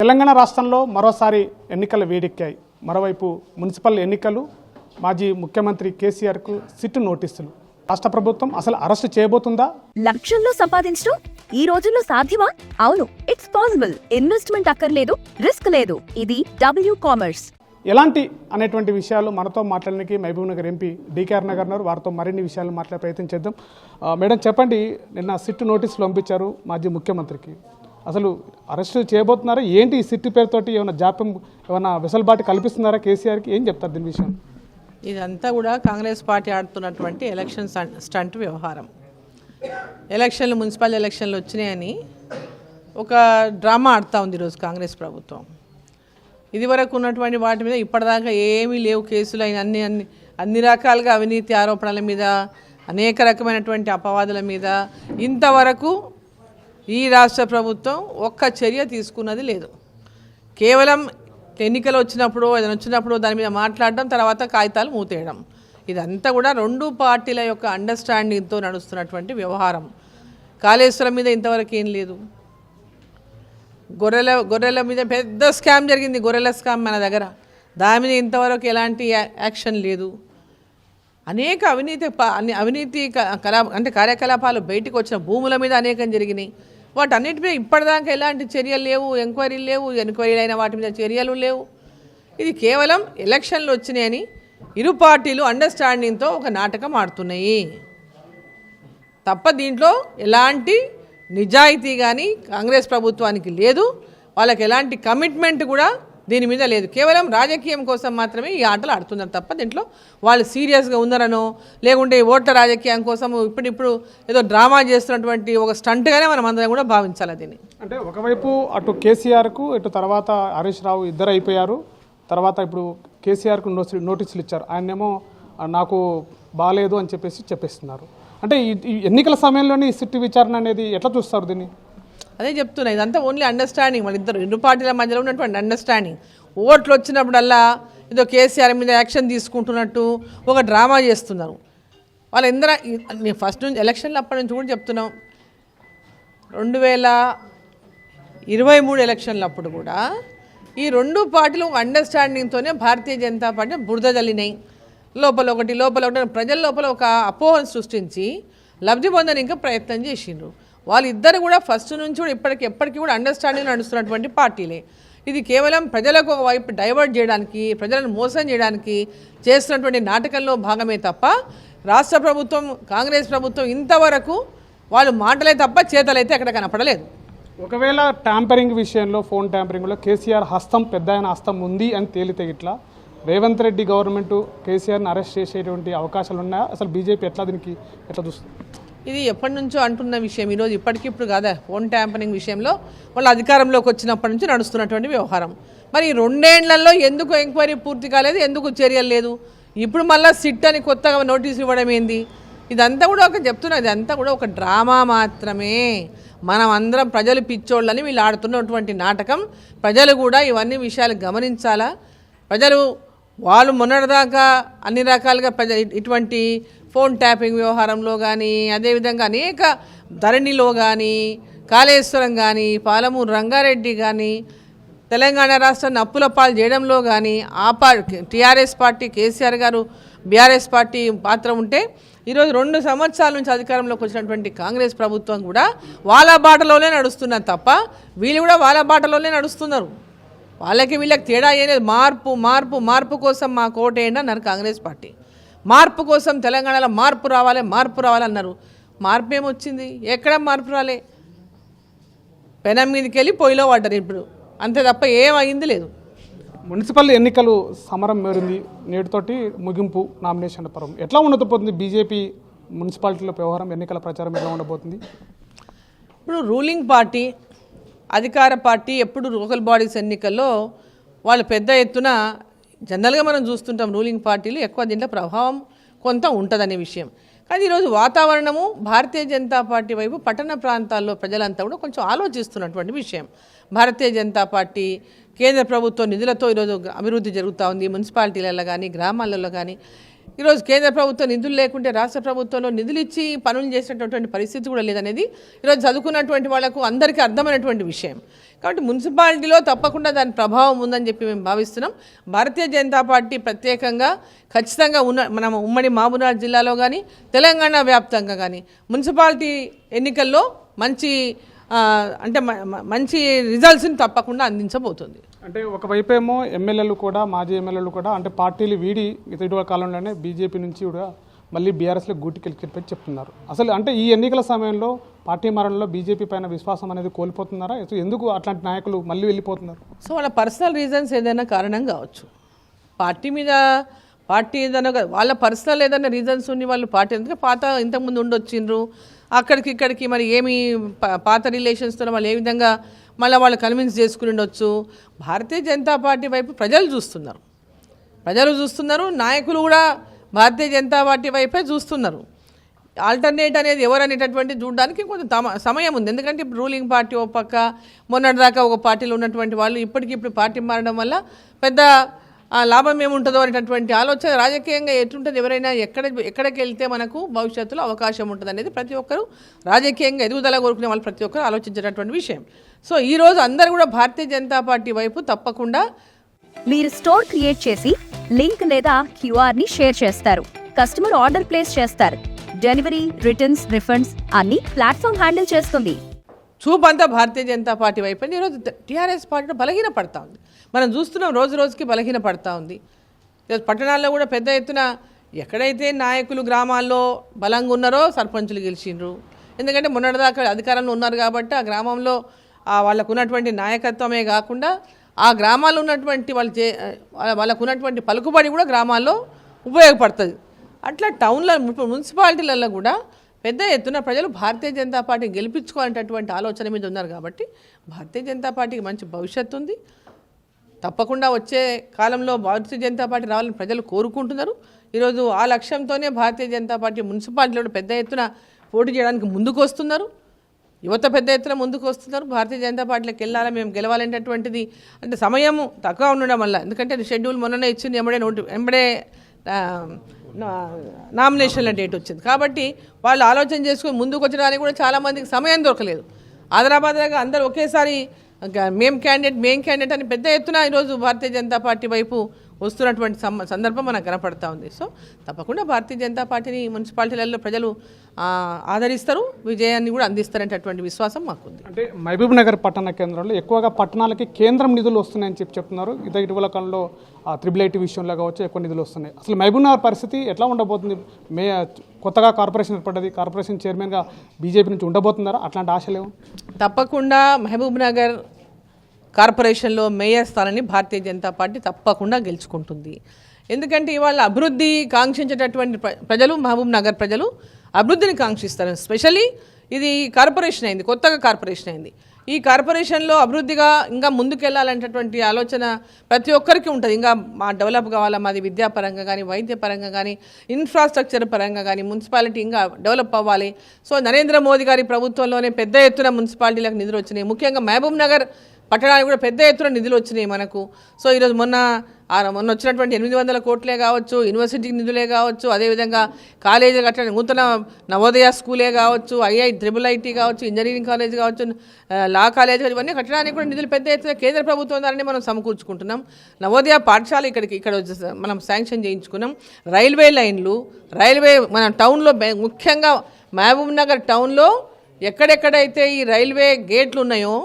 తెలంగాణ రాష్ట్రంలో మరోసారి ఎన్నికలు వేడెక్కాయి. మరోవైపు మున్సిపల్ ఎన్నికలు, మాజీ ముఖ్యమంత్రి కేసీఆర్కు సిట్ నోటీసులు. రాష్ట్ర ప్రభుత్వం అసలు అరెస్టు చేయబోతుందా? లక్షల్లో సంపాదించడం ఈ రోజుల్లో సాధ్యమా? అవును, ఇట్స్ పాసిబుల్. ఇన్వెస్ట్మెంట్ అక్కర్లేదు, రిస్క్ లేదు. ఇది W కామర్స్. ఎలాంటి అనేటువంటి విషయాలు మనతో మాట్లాడడానికి మహబూబ్ నగర్ ఎంపీ DKR నగర్ ఉన్నారు. వారితో మరిన్ని విషయాలు మాట్లాడే ప్రయత్నం చేద్దాం. మేడం చెప్పండి, నిన్న సిట్ నోటీసులు పంపించారు మాజీ ముఖ్యమంత్రికి. అసలు అరెస్టు చేయబోతున్నారా ఏంటి? ఈ సిట్ పేరుతోటి ఏమైనా జాప్యం, ఏమైనా వెసులుబాటు కల్పిస్తున్నారా కేసీఆర్కి? ఏం చెప్తారు దీని విషయం? ఇదంతా కూడా కాంగ్రెస్ పార్టీ ఆడుతున్నటువంటి ఎలక్షన్ స్టంట్ వ్యవహారం. ఎలక్షన్లు, మున్సిపల్ ఎలక్షన్లు వచ్చినాయని ఒక డ్రామా ఆడుతూ ఉంది ఈరోజు కాంగ్రెస్ ప్రభుత్వం. ఇదివరకు ఉన్నటువంటి వాటి మీద ఇప్పటిదాకా ఏమీ లేవు కేసులు అయిన అన్ని రకాలుగా అవినీతి ఆరోపణల మీద, అనేక రకమైనటువంటి అపవాదుల మీద ఇంతవరకు ఈ రాష్ట్ర ప్రభుత్వం ఒక్క చర్య తీసుకున్నది లేదు. కేవలం ఎన్నికలు వచ్చినప్పుడు, ఏదైనా వచ్చినప్పుడు దాని మీద మాట్లాడడం, తర్వాత కాగితాలు మూతేయడం. ఇదంతా కూడా రెండు పార్టీల యొక్క అండర్స్టాండింగ్తో నడుస్తున్నటువంటి వ్యవహారం. కాళేశ్వరం మీద ఇంతవరకు ఏం లేదు. గొర్రెల మీద పెద్ద స్కామ్ జరిగింది, గొర్రెల స్కామ్ మన దగ్గర. దాని మీద ఇంతవరకు ఎలాంటి యాక్షన్ లేదు. అనేక అవినీతి కార్యకలాపాలు బయటకు వచ్చిన భూముల మీద అనేకం జరిగినాయి. వాటన్నిటిపై ఇప్పటిదాకా ఎలాంటి చర్యలు లేవు, ఎంక్వైరీలు లేవు. ఎంక్వైరీలు అయిన వాటి మీద చర్యలు లేవు. ఇది కేవలం ఎలక్షన్లు వచ్చినాయని ఇరు పార్టీలు అండర్స్టాండింగ్తో ఒక నాటకం ఆడుతున్నాయి తప్ప దీంట్లో ఎలాంటి నిజాయితీ కానీ కాంగ్రెస్ ప్రభుత్వానికి లేదు. వాళ్ళకి ఎలాంటి కమిట్మెంట్ కూడా దీని మీద లేదు. కేవలం రాజకీయం కోసం మాత్రమే ఈ ఆటలు ఆడుతున్నారు తప్ప దీంట్లో వాళ్ళు సీరియస్గా ఉన్నారనో, లేకుంటే ఓట్ల రాజకీయం కోసం ఇప్పుడు ఏదో డ్రామా చేస్తున్నటువంటి ఒక స్టంట్గానే మనం అందరం కూడా భావించాలి దీన్ని. అంటే ఒకవైపు అటు కేసీఆర్కు, ఇటు తర్వాత హరీష్ రావు ఇద్దరు అయిపోయారు. తర్వాత ఇప్పుడు కేసీఆర్కు నోటీసులు ఇచ్చారు. ఆయనేమో నాకు బాగాలేదు అని చెప్పేస్తున్నారు. అంటే ఈ ఎన్నికల సమయంలోనే ఈ సిట్ విచారణ అనేది ఎట్లా చూస్తారు దీన్ని? అదే చెప్తున్నా, ఇదంతా ఓన్లీ అండర్స్టాండింగ్. మన ఇరు పార్టీల మధ్యలో ఉన్నటువంటి అండర్స్టాండింగ్. ఓట్లు వచ్చినప్పుడల్లా ఏదో కేసీఆర్ మీద యాక్షన్ తీసుకుంటున్నట్టు ఒక డ్రామా చేస్తున్నారు వాళ్ళందరూ. ఫస్ట్ నుంచి ఎలక్షన్లు అప్పటి నుంచి కూడా చెప్తున్నాం. 2023 ఎలక్షన్లు అప్పుడు కూడా ఈ రెండు పార్టీలు అండర్స్టాండింగ్తోనే భారతీయ జనతా పార్టీ బురద జల్లినాయి. లోపల ఒకటి ప్రజల లోపల ఒక అపోహను సృష్టించి లబ్ధి పొందని ఇంకా ప్రయత్నం చేసిండ్రు. వాళ్ళిద్దరు కూడా ఫస్ట్ నుంచి కూడా ఎప్పటికీ కూడా అండర్స్టాండింగ్ నడుస్తున్నటువంటి పార్టీలే. ఇది కేవలం ప్రజలకు ఒకవైపు డైవర్ట్ చేయడానికి, ప్రజలను మోసం చేయడానికి చేస్తున్నటువంటి నాటకంలో భాగమే తప్ప రాష్ట్ర ప్రభుత్వం, కాంగ్రెస్ ప్రభుత్వం ఇంతవరకు వాళ్ళు మాటలే తప్ప చేతలైతే అక్కడ కనపడలేదు. ఒకవేళ ట్యాంపరింగ్ విషయంలో, ఫోన్ ట్యాంపరింగ్లో కేసీఆర్ హస్తం, పెద్ద హస్తం ఉంది అని తేలితే ఇట్లా రేవంత్ రెడ్డి గవర్నమెంట్ కేసీఆర్ని అరెస్ట్ చేసేటువంటి అవకాశాలు ఉన్నాయా? అసలు బీజేపీ దీనికి ఎట్లా చూస్తుంది? ఇది ఎప్పటి నుంచో అంటున్న విషయం, ఈరోజు ఇప్పటికిప్పుడు కాదా. ఫోన్ ట్యాంపరింగ్ విషయంలో వాళ్ళు అధికారంలోకి వచ్చినప్పటి నుంచి నడుస్తున్నటువంటి వ్యవహారం. మరి 2 ఏళ్లలో ఎందుకు ఎంక్వైరీ పూర్తి కాలేదు, ఎందుకు చర్యలు లేదు? ఇప్పుడు మళ్ళీ సిట్ అని కొత్తగా నోటీసులు ఇవ్వడం ఏంది? ఇదంతా కూడా ఇదంతా కూడా ఒక డ్రామా మాత్రమే. మనం అందరం ప్రజలు పిచ్చోళ్ళని వీళ్ళు ఆడుతున్నటువంటి నాటకం. ప్రజలు కూడా ఇవన్నీ విషయాలు గమనించాలా. ప్రజలు వాళ్ళు మొన్నటిదాకా అన్ని రకాలుగా ఇటువంటి ఫోన్ ట్యాపింగ్ వ్యవహారంలో కానీ, అదేవిధంగా అనేక ధరణిలో కానీ, కాళేశ్వరం కానీ, పాలమూరు రంగారెడ్డి కానీ, తెలంగాణ రాష్ట్రాన్ని అప్పుల పాలు చేయడంలో కానీ టీఆర్ఎస్ పార్టీ, కేసీఆర్ గారు, బీఆర్ఎస్ పార్టీ పాత్ర ఉంటే, ఈరోజు 2 సంవత్సరాల నుంచి అధికారంలోకి వచ్చినటువంటి కాంగ్రెస్ ప్రభుత్వం కూడా వాళ్ళ బాటలోనే నడుస్తున్నారు తప్ప వీళ్ళు కూడా వాళ్ళ బాటలోనే నడుస్తున్నారు. వాళ్ళకి వీళ్ళకి తేడా ఏలేదు. మార్పు కోసం మా కోటేయండి అన్నారు కాంగ్రెస్ పార్టీ. మార్పు కోసం తెలంగాణలో మార్పు రావాలన్నారు. మార్పు ఏమొచ్చింది? ఎక్కడ మార్పు రాలే. పెనం మీదకి వెళ్ళి పొయ్యిలో పడ్డారు ఇప్పుడు, అంతే తప్ప ఏమైంది లేదు. మున్సిపల్ ఎన్నికలు సమరం మేరింది. నేటితోటి ముగింపు నామినేషన్ పర్వం. ఎట్లా ఉండబోతుంది బీజేపీ మున్సిపాలిటీలో వ్యవహారం, ఎన్నికల ప్రచారం ఎట్లా ఉండబోతుంది? ఇప్పుడు రూలింగ్ పార్టీ, అధికార పార్టీ ఎప్పుడు లోకల్ బాడీస్ ఎన్నికల్లో వాళ్ళు పెద్ద ఎత్తున జనరల్గా మనం చూస్తుంటాం. రూలింగ్ పార్టీలు ఎక్కువ దీంట్లో ప్రభావం కొంత ఉంటుందనే విషయం. కానీ ఈరోజు వాతావరణము భారతీయ జనతా పార్టీ వైపు పట్టణ ప్రాంతాల్లో ప్రజలంతా కూడా కొంచెం ఆలోచిస్తున్నటువంటి విషయం. భారతీయ జనతా పార్టీ కేంద్ర ప్రభుత్వ నిధులతో ఈరోజు అభివృద్ధి జరుగుతూ ఉంది. మున్సిపాలిటీలలో కానీ, గ్రామాలలో కానీ ఈరోజు కేంద్ర ప్రభుత్వం నిధులు లేకుంటే రాష్ట్ర ప్రభుత్వంలో నిధులు ఇచ్చి పనులు చేసేటటువంటి పరిస్థితి కూడా లేదనేది ఈరోజు చదువుకున్నటువంటి వాళ్ళకు అందరికీ అర్థమైనటువంటి విషయం. కాబట్టి మున్సిపాలిటీలో తప్పకుండా దాని ప్రభావం ఉందని చెప్పి మేము భావిస్తున్నాం. భారతీయ జనతా పార్టీ ప్రత్యేకంగా ఖచ్చితంగా మనం ఉమ్మడి మహబూబ్నగర్ జిల్లాలో కానీ తెలంగాణ వ్యాప్తంగా కానీ మున్సిపాలిటీ ఎన్నికల్లో మంచి రిజల్ట్స్ని తప్పకుండా అందించబోతుంది. అంటే ఒకవైపు ఏమో ఎమ్మెల్యేలు కూడా మాజీ ఎమ్మెల్యేలు కూడా అంటే పార్టీలు వీడి ఇటీవల కాలంలోనే బీజేపీ నుంచి కూడా మళ్ళీ బీఆర్ఎస్లో గూటికెళ్ళిపోయి చెప్తున్నారు. అసలు అంటే ఈ ఎన్నికల సమయంలో పార్టీ మారడంలో బీజేపీ పైన విశ్వాసం అనేది కోల్పోతున్నారా? ఎందుకు అట్లాంటి నాయకులు మళ్ళీ వెళ్ళిపోతున్నారు? సో వాళ్ళ పర్సనల్ రీజన్స్ ఏదైనా కారణం కావచ్చు. పార్టీ ఏదైనా వాళ్ళ పర్సనల్ ఏదైనా రీజన్స్ ఉండి వాళ్ళు పార్టీ ఎందుకంటే ఇంతకుముందు ఉండొచ్చిండ్రు ఇక్కడికి మరి ఏమి పాత రిలేషన్స్తో వాళ్ళు ఏ విధంగా మళ్ళీ వాళ్ళు కన్విన్స్ చేసుకుని ఉండొచ్చు. భారతీయ జనతా పార్టీ వైపు ప్రజలు చూస్తున్నారు, నాయకులు కూడా భారతీయ జనతా పార్టీ వైపే చూస్తున్నారు. ఆల్టర్నేట్ అనేది ఎవరనేటటువంటి చూడడానికి కొంచెం సమయం ఉంది. ఎందుకంటే ఇప్పుడు రూలింగ్ పార్టీ ఒక పక్క, మొన్నటిదాకా ఒక పార్టీలో ఉన్నటువంటి వాళ్ళు ఇప్పటికిప్పుడు పార్టీ మారడం వల్ల పెద్ద లాభం ఏముంటుందో అనేటటువంటి ఆలోచన రాజకీయంగా ఎట్లుంటుంది, ఎవరైనా ఎక్కడికి వెళ్తే మనకు భవిష్యత్తులో అవకాశం ఉంటుంది అనేది ప్రతి ఒక్కరు రాజకీయంగా ఎదుగుదల కోరుకునే వాళ్ళు ప్రతి ఒక్కరు ఆలోచించేటటువంటి విషయం. సో ఈరోజు అందరూ కూడా భారతీయ జనతా పార్టీ వైపు తప్పకుండా. మీరు స్టోర్ క్రియేట్ చేసి లింక్ లేదా క్యూఆర్ ని షేర్ చేస్తారు, కస్టమర్ ఆర్డర్ ప్లేస్ చేస్తారు, డెలివరీ, రిటర్న్స్, రిఫండ్స్ అన్ని ప్లాట్ఫామ్ హ్యాండిల్ చేస్తుంది. చూపంతా భారతీయ జనతా పార్టీ వైపు ఈరోజు టీఆర్ఎస్ పార్టీ బలహీనపడతా ఉంది. మనం చూస్తున్నాం రోజుకి బలహీనపడతా ఉంది. పట్టణాల్లో కూడా పెద్ద ఎత్తున ఎక్కడైతే నాయకులు గ్రామాల్లో బలంగా ఉన్నారో సర్పంచులు గెలిచిండ్రు. ఎందుకంటే మొన్నటిదాకా అధికారంలో ఉన్నారు కాబట్టి ఆ గ్రామంలో వాళ్ళకు ఉన్నటువంటి నాయకత్వమే కాకుండా ఆ గ్రామాల్లో ఉన్నటువంటి వాళ్ళకు ఉన్నటువంటి పలుకుబడి కూడా గ్రామాల్లో ఉపయోగపడుతుంది. అట్లా టౌన్లో మున్సిపాలిటీలలో కూడా పెద్ద ఎత్తున ప్రజలు భారతీయ జనతా పార్టీ గెలిపించుకోవాలనేటటువంటి ఆలోచన మీద ఉన్నారు. కాబట్టి భారతీయ జనతా పార్టీకి మంచి భవిష్యత్తు ఉంది. తప్పకుండా వచ్చే కాలంలో భారతీయ జనతా పార్టీ రావాలని ప్రజలు కోరుకుంటున్నారు. ఈరోజు ఆ లక్ష్యంతోనే భారతీయ జనతా పార్టీ మున్సిపాలిటీలో పెద్ద ఎత్తున పోటీ చేయడానికి ముందుకు వస్తున్నారు. యువత పెద్ద ఎత్తున ముందుకు వస్తున్నారు. భారతీయ జనతా పార్టీలోకి వెళ్ళాలా, మేము గెలవాలనేటటువంటిది అంటే సమయం తక్కువ ఉండడం వల్ల, ఎందుకంటే షెడ్యూల్ మొన్ననే ఇచ్చింది, ఎంబడే నామినేషన్ల డేట్ వచ్చింది. కాబట్టి వాళ్ళు ఆలోచన చేసుకుని ముందుకు వచ్చడానికి కూడా చాలామందికి సమయం దొరకలేదు. ఆదరాబాద్గా అందరూ ఒకేసారి మేం క్యాండిడేట్ అని పెద్ద ఎత్తున ఈరోజు భారతీయ జనతా పార్టీ వైపు వస్తున్నటువంటి సందర్భం మనకు కనపడతా ఉంది. సో తప్పకుండా భారతీయ జనతా పార్టీని మున్సిపాలిటీలలో ప్రజలు ఆదరిస్తారు, విజయాన్ని కూడా అందిస్తారనేటటువంటి విశ్వాసం మాకుంది. అంటే మహబూబ్ నగర్ పట్టణ కేంద్రంలో ఎక్కువగా పట్టణాలకి కేంద్రం నిధులు వస్తున్నాయని చెప్తున్నారు. ఇటీవల కాలంలో IIIT విషయంలో కావచ్చు ఎక్కువ నిధులు వస్తున్నాయి. అసలు మహబూబ్ నగర్ పరిస్థితి ఎట్లా ఉండబోతుంది? కొత్తగా కార్పొరేషన్ ఏర్పడ్డది, కార్పొరేషన్ చైర్మన్గా బీజేపీ నుంచి ఉండబోతున్నారా? అట్లాంటి ఆశలేవు? తప్పకుండా మహబూబ్ నగర్ కార్పొరేషన్లో మేయర్ స్థానాన్ని భారతీయ జనతా పార్టీ తప్పకుండా గెలుచుకుంటుంది. ఎందుకంటే ఇవాళ అభివృద్ధి కాంక్షించేటటువంటి ప్రజలు, మహబూబ్ నగర్ ప్రజలు అభివృద్ధిని కాంక్షిస్తారు. స్పెషల్లీ ఇది కార్పొరేషన్ అయింది, కొత్తగా కార్పొరేషన్ అయింది. ఈ కార్పొరేషన్లో అభివృద్ధిగా ఇంకా ముందుకెళ్లాలనేటటువంటి ఆలోచన ప్రతి ఒక్కరికి ఉంటుంది. ఇంకా డెవలప్ కావాలా, మాది విద్యాపరంగా కానీ, వైద్యపరంగా కానీ, ఇన్ఫ్రాస్ట్రక్చర్ పరంగా కానీ మున్సిపాలిటీ ఇంకా డెవలప్ అవ్వాలి. సో నరేంద్ర మోదీ గారి ప్రభుత్వంలోనే పెద్ద ఎత్తున మున్సిపాలిటీలకు నిధులు వచ్చినాయి. ముఖ్యంగా మహబూబ్ నగర్ పట్టణానికి కూడా పెద్ద ఎత్తున నిధులు వచ్చినాయి మనకు. సో ఈరోజు మొన్న వచ్చినటువంటి 800 కోట్లే కావచ్చు, యూనివర్సిటీకి నిధులే కావచ్చు, అదేవిధంగా కాలేజీలు కట్టడానికి నూతన నవోదయ స్కూలే కావచ్చు, IIT కావచ్చు, ఇంజనీరింగ్ కాలేజ్ కావచ్చు, లా కాలేజ్, ఇవన్నీ కట్టడానికి కూడా నిధులు పెద్ద ఎత్తున కేంద్ర ప్రభుత్వం ద్వారానే మనం సమకూర్చుకుంటున్నాం. నవోదయ పాఠశాల ఇక్కడ మనం శాంక్షన్ చేయించుకున్నాం. రైల్వే లైన్లు, మన టౌన్లో ముఖ్యంగా మహబూబ్ నగర్ టౌన్లో ఎక్కడెక్కడైతే ఈ రైల్వే గేట్లు ఉన్నాయో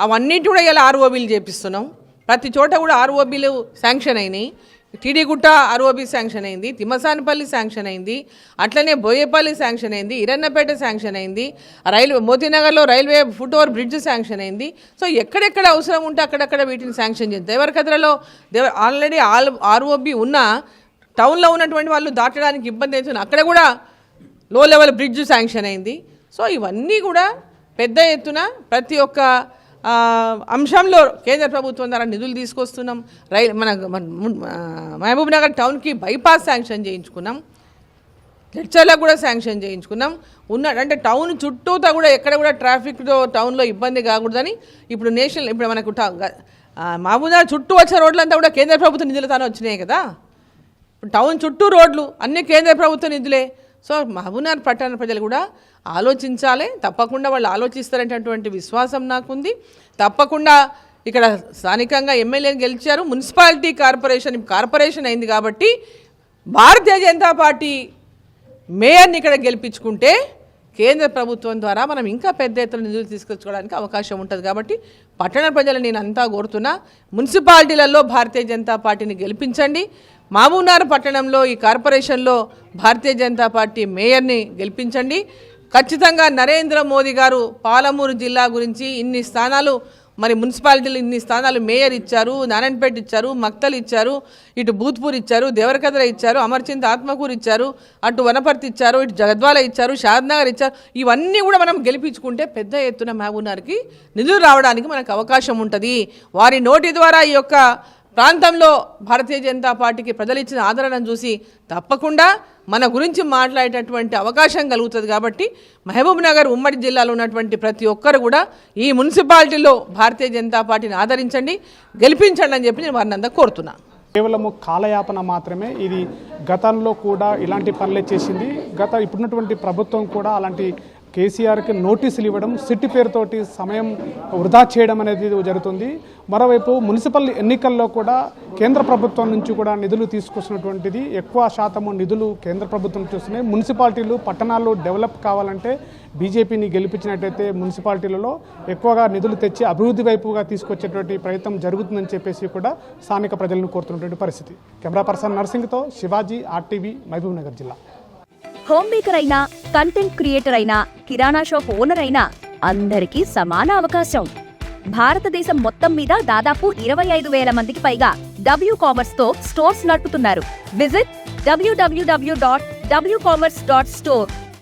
అవన్నిటి కూడా ఇలా ROBలు చేపిస్తున్నాం. ప్రతి చోట కూడా ROBలు శాంక్షన్ అయినాయి. టీడీగుట్ట ROB శాంక్షన్ అయింది, తిమ్మసానిపల్లి శాంక్షన్ అయింది, అట్లనే బోయేపల్లి శాంక్షన్ అయింది, ఇరన్నపేట శాంక్షన్ అయింది, మోతీనగర్లో railway foot over bridge sanction అయింది. సో ఎక్కడెక్కడ అవసరం ఉంటే అక్కడక్కడ వీటిని శాంక్షన్ చేయండి. దేవరకద్రలో ఆల్రెడీ ROB ఉన్న టౌన్లో ఉన్నటువంటి వాళ్ళు దాటడానికి ఇబ్బంది అవుతుంది, అక్కడ కూడా లో లెవెల్ బ్రిడ్జ్ శాంక్షన్ అయింది. సో ఇవన్నీ కూడా పెద్ద ఎత్తున ప్రతి ఒక్క అంశంలో కేంద్ర ప్రభుత్వం ద్వారా నిధులు తీసుకొస్తున్నాం. మన మహబూబ్ నగర్ టౌన్కి బైపాస్ శాంక్షన్ చేయించుకున్నాం, లెక్చర్లకు కూడా శాంక్షన్ చేయించుకున్నాం. అంటే టౌన్ చుట్టూతా కూడా ఎక్కడ కూడా ట్రాఫిక్తో టౌన్లో ఇబ్బంది కాకూడదని ఇప్పుడు మనకు మహబూబ్ నగర్ చుట్టూ వచ్చే రోడ్లంతా కూడా కేంద్ర ప్రభుత్వ నిధులతోనే వచ్చినాయి కదా. టౌన్ చుట్టూ రోడ్లు అన్ని కేంద్ర ప్రభుత్వ నిధులే. సో మహబూబ్నగర్ పట్టణ ప్రజలు కూడా ఆలోచించాలి, తప్పకుండా వాళ్ళు ఆలోచిస్తారనేటటువంటి విశ్వాసం నాకుంది. తప్పకుండా ఇక్కడ స్థానికంగా ఎమ్మెల్యేని గెలిచారు, మున్సిపాలిటీ కార్పొరేషన్ అయింది కాబట్టి భారతీయ జనతా పార్టీ మేయర్ని ఇక్కడ గెలిపించుకుంటే కేంద్ర ప్రభుత్వం ద్వారా మనం ఇంకా పెద్ద ఎత్తున నిధులు తీసుకొచ్చుకోవడానికి అవకాశం ఉంటుంది. కాబట్టి పట్టణ ప్రజలు నేను అంతా కోరుతున్నా, మున్సిపాలిటీలలో భారతీయ జనతా పార్టీని గెలిపించండి. మహబూబ్నగర్ పట్టణంలో ఈ కార్పొరేషన్లో భారతీయ జనతా పార్టీ మేయర్ని గెలిపించండి. ఖచ్చితంగా నరేంద్ర మోదీ గారు పాలమూరు జిల్లా గురించి ఇన్ని స్థానాలు, మరి మున్సిపాలిటీలు ఇన్ని స్థానాలు మేయర్ ఇచ్చారు, నారాయణపేట ఇచ్చారు, మక్తల్ ఇచ్చారు, ఇటు భూత్పూర్ ఇచ్చారు, దేవరకద్ర ఇచ్చారు, అమర్చింత్ ఆత్మకూరు ఇచ్చారు, అటు వనపర్తి ఇచ్చారు, ఇటు జగద్వాల ఇచ్చారు, షాద్నగర్ ఇచ్చారు. ఇవన్నీ కూడా మనం గెలిపించుకుంటే పెద్ద ఎత్తున మహబూబ్నగర్కి నిధులు రావడానికి మనకు అవకాశం ఉంటుంది. వారి నోటి ద్వారా ఈ యొక్క ప్రాంతంలో భారతీయ జనతా పార్టీకి ప్రజలు ఇచ్చిన ఆదరణను చూసి తప్పకుండా మన గురించి మాట్లాడేటటువంటి అవకాశం కలుగుతుంది. కాబట్టి మహబూబ్నగర్ ఉమ్మడి జిల్లాలో ఉన్నటువంటి ప్రతి ఒక్కరు కూడా ఈ మున్సిపాలిటీలో భారతీయ జనతా పార్టీని ఆదరించండి, గెలిపించండి అని చెప్పి నేను వారిని అంతా కోరుతున్నాను. కేవలము కాలయాపన మాత్రమే, ఇది గతంలో కూడా ఇలాంటి పనులే చేసింది. ఇప్పుడున్నటువంటి ప్రభుత్వం కూడా అలాంటి కేసీఆర్కి నోటీసులు ఇవ్వడం, సిట్టి పేరుతోటి సమయం వృధా చేయడం అనేది జరుగుతుంది. మరోవైపు మున్సిపల్ ఎన్నికల్లో కూడా కేంద్ర ప్రభుత్వం నుంచి కూడా నిధులు తీసుకొచ్చినటువంటిది, ఎక్కువ శాతము నిధులు కేంద్ర ప్రభుత్వం నుంచి వస్తున్నాయి. మున్సిపాలిటీలు పట్టణాలు డెవలప్ కావాలంటే బీజేపీని గెలిపించినట్టయితే మున్సిపాలిటీలలో ఎక్కువగా నిధులు తెచ్చి అభివృద్ధి వైపుగా తీసుకొచ్చేటువంటి ప్రయత్నం జరుగుతుందని చెప్పేసి కూడా స్థానిక ప్రజలను కోరుతున్నటువంటి పరిస్థితి. కెమెరా పర్సన్ నర్సింగ్తో శివాజీ, RTV, మహబూబ్నగర్ జిల్లా. హోమ్ మేకర్ అయినా, కంటెంట్ క్రియేటర్ అయినా, కిరాణా షాప్ ఓనర్ అయినా అందరికీ సమాన అవకాశం. భారతదేశం మొత్తం మీద దాదాపు 25,000 మందికి పైగా WCommerce తో స్టోర్స్ నడుపుతున్నారు. Visit www.wcommerce.store